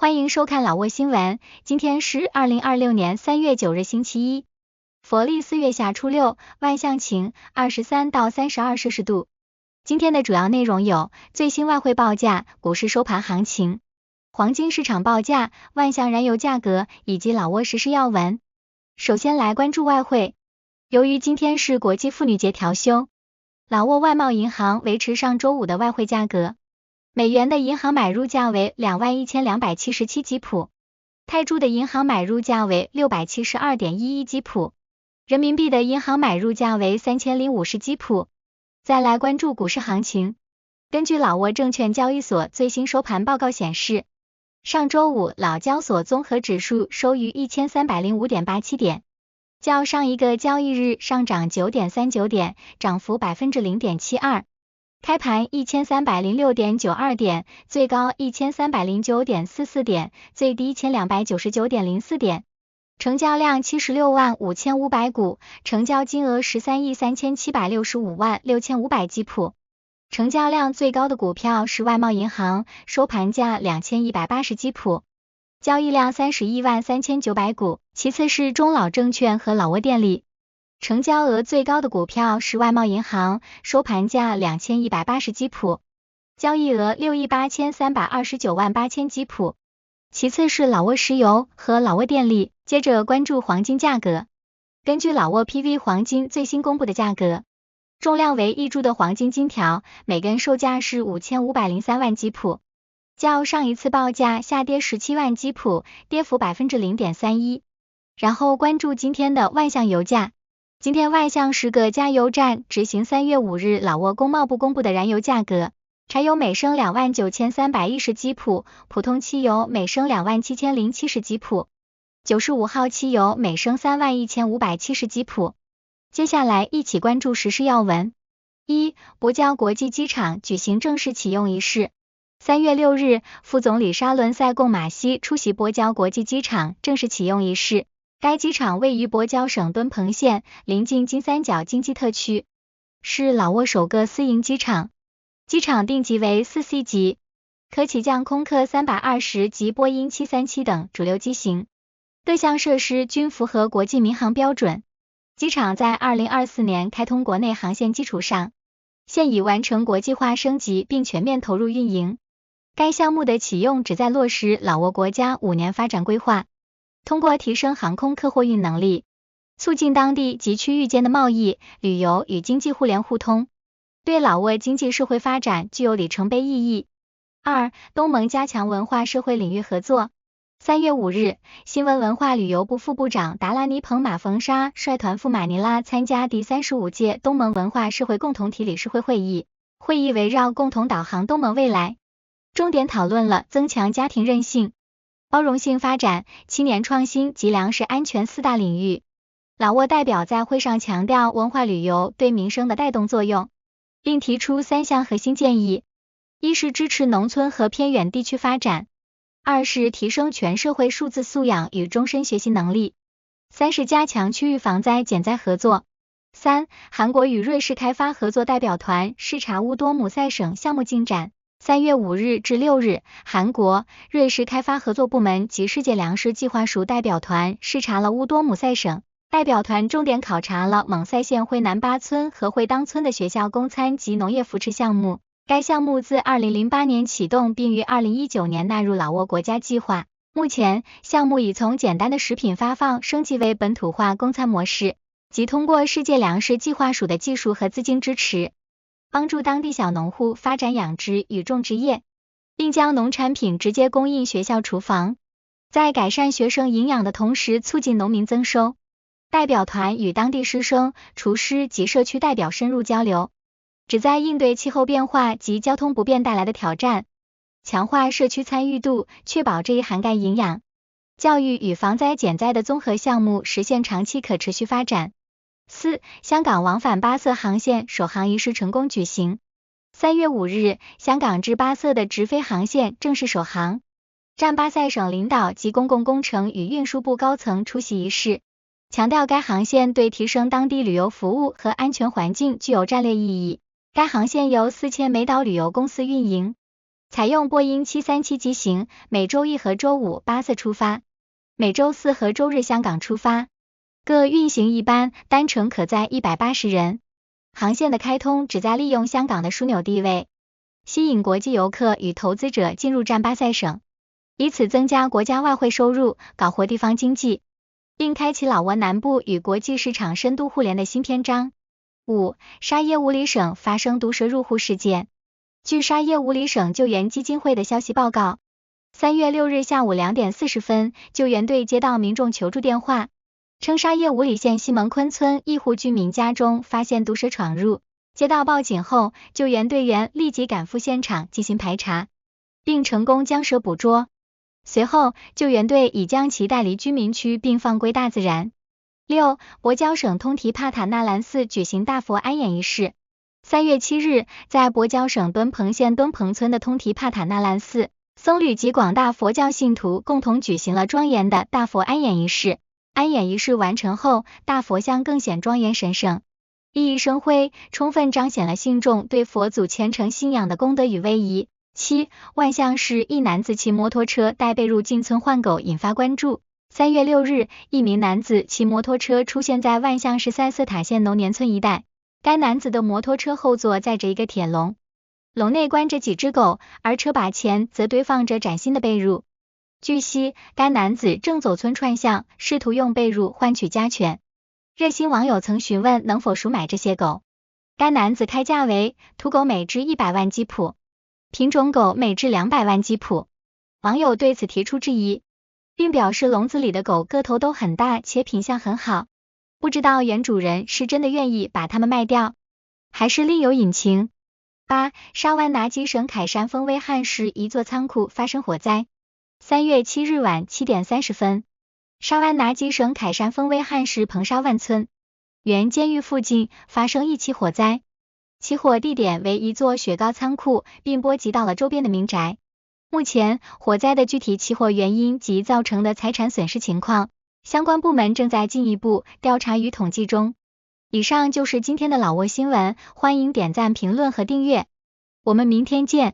欢迎收看老挝新闻，今天是2026年3月9日星期一，佛历4月夏初6，万象晴，23到32摄氏度。今天的主要内容有最新外汇报价、股市收盘行情、黄金市场报价、万象燃油价格以及老挝时事要闻。首先来关注外汇，由于今天是国际妇女节调休，老挝外贸银行维持上周五的外汇价格。美元的银行买入价为21277基普，泰铢的银行买入价为672.11基普，人民币的银行买入价为3050基普。再来关注股市行情，根据老挝证券交易所最新收盘报告显示，上周五老交所综合指数收于1305.87点，较上一个交易日上涨9.39点，涨幅0.72%。开盘1306.92点，最高1309.44点，最低1299.04点，成交量765500股，成交金额13.37656500基普，成交量最高的股票是外贸银行，收盘价2180基普，交易量313900股，其次是中老证券和老挝电力。成交额最高的股票是外贸银行，收盘价2180基普，交易额683298000基普，其次是老挝石油和老挝电力。接着关注黄金价格，根据老挝 PV 黄金最新公布的价格，重量为1铢的黄金金条，每根售价是5503万基普，较上一次报价下跌17万基普，跌幅0.31%。然后关注今天的万象油价。今天万象10个加油站执行3月5日老挝工贸部公布的燃油价格，柴油每升29310基普，普通汽油每升27070基普，95号汽油每升31570基普。接下来一起关注时事要闻。1. 博交国际机场举行正式启用仪式。3月6日，副总理沙伦塞贡马西出席博交国际机场正式启用仪式。该机场位于博交省敦煌县，临近金三角经济特区，是老挝首个私营机场。机场定级为4C 级，可起降空客320及波音737等主流机型，各项设施均符合国际民航标准。机场在2024年开通国内航线基础上，现已完成国际化升级并全面投入运营。该项目的启用旨在落实老挝国家5年发展规划，通过提升航空客货运能力，促进当地及区域间的贸易、旅游与经济互联互通，对老挝经济社会发展具有里程碑意义。2. 东盟加强文化社会领域合作。3月5日，新闻文化旅游部副部长达拉尼蓬马冯沙率团赴马尼拉参加第35届东盟文化社会共同体理事会会议，会议围绕共同导航东盟未来，重点讨论了增强家庭韧性、包容性发展、青年创新及粮食安全4大领域。老挝代表在会上强调文化旅游对民生的带动作用，并提出3项核心建议：一是支持农村和偏远地区发展；2是提升全社会数字素养与终身学习能力；3是加强区域防灾减灾合作。3. 韩国与瑞士开发合作代表团视察乌多姆塞省项目进展。3月5日至6日，韩国、瑞士开发合作部门及世界粮食计划署代表团视察了乌多姆塞省。代表团重点考察了蒙塞县惠南巴村和惠当村的学校供餐及农业扶持项目。该项目自2008年启动，并于2019年纳入老挝国家计划。目前，项目已从简单的食品发放升级为本土化供餐模式，即通过世界粮食计划署的技术和资金支持，帮助当地小农户发展养殖与种植业，并将农产品直接供应学校厨房，在改善学生营养的同时促进农民增收。代表团与当地师生、厨师及社区代表深入交流，旨在应对气候变化及交通不便带来的挑战，强化社区参与度，确保这一涵盖营养、教育与防灾减灾的综合项目实现长期可持续发展。4. 香港往返巴色航线首航仪式成功举行。3月5日，香港至巴色的直飞航线正式首航，占巴塞省领导及公共工程与运输部高层出席仪式，强调该航线对提升当地旅游服务和安全环境具有战略意义。该航线由4000美岛旅游公司运营。采用波音737机型，每周一和周五巴塞出发，每周四和周日香港出发，各运行一班，单程可载180人。航线的开通旨在利用香港的枢纽地位，吸引国际游客与投资者进入占巴塞省，以此增加国家外汇收入，搞活地方经济，并开启老挝南部与国际市场深度互联的新篇章。5. 沙耶武里省发生毒蛇入户事件。据沙耶武里省救援基金会的消息报告，3月6日下午2点40分，救援队接到民众求助电话，称沙耶武里县西蒙坤村一户居民家中发现毒蛇闯入。接到报警后，救援队员立即赶赴现场进行排查，并成功将蛇捕捉。随后，救援队已将其带离居民区并放归大自然。6. 博交省通提帕塔纳兰寺举行大佛安演仪式。3月7日，在博交省敦煌县敦煌村的通提帕塔纳兰寺，僧侣及广大佛教信徒共同举行了庄严的大佛安演仪式。安演仪式完成后，大佛像更显庄严神圣，熠熠生辉，充分彰显了信众对佛祖虔诚信仰的功德与威仪。7. 万象市一男子骑摩托车带被入进村换狗引发关注。3月6日，一名男子骑摩托车出现在万象市塞斯塔县农年村一带，该男子的摩托车后座载着一个铁笼，笼内关着几只狗，而车把前则堆放着崭新的被褥。据悉，该男子正走村串巷，试图用被褥换取家犬。热心网友曾询问能否赎买这些狗，该男子开价为土狗每只100万基普，品种狗每只200万基普。网友对此提出质疑，并表示笼子里的狗个头都很大且品相很好，不知道原主人是真的愿意把它们卖掉，还是另有隐情。8. 沙湾拿吉省凯山峰威汉市一座仓库发生火灾。3月7日晚7点30分，沙湾拿吉省凯山峰威汉市彭沙万村原监狱附近发生一起火灾，起火地点为一座雪糕仓库，并波及到了周边的民宅。目前，火灾的具体起火原因及造成的财产损失情况，相关部门正在进一步调查与统计中。以上就是今天的老挝新闻，欢迎点赞、评论和订阅，我们明天见。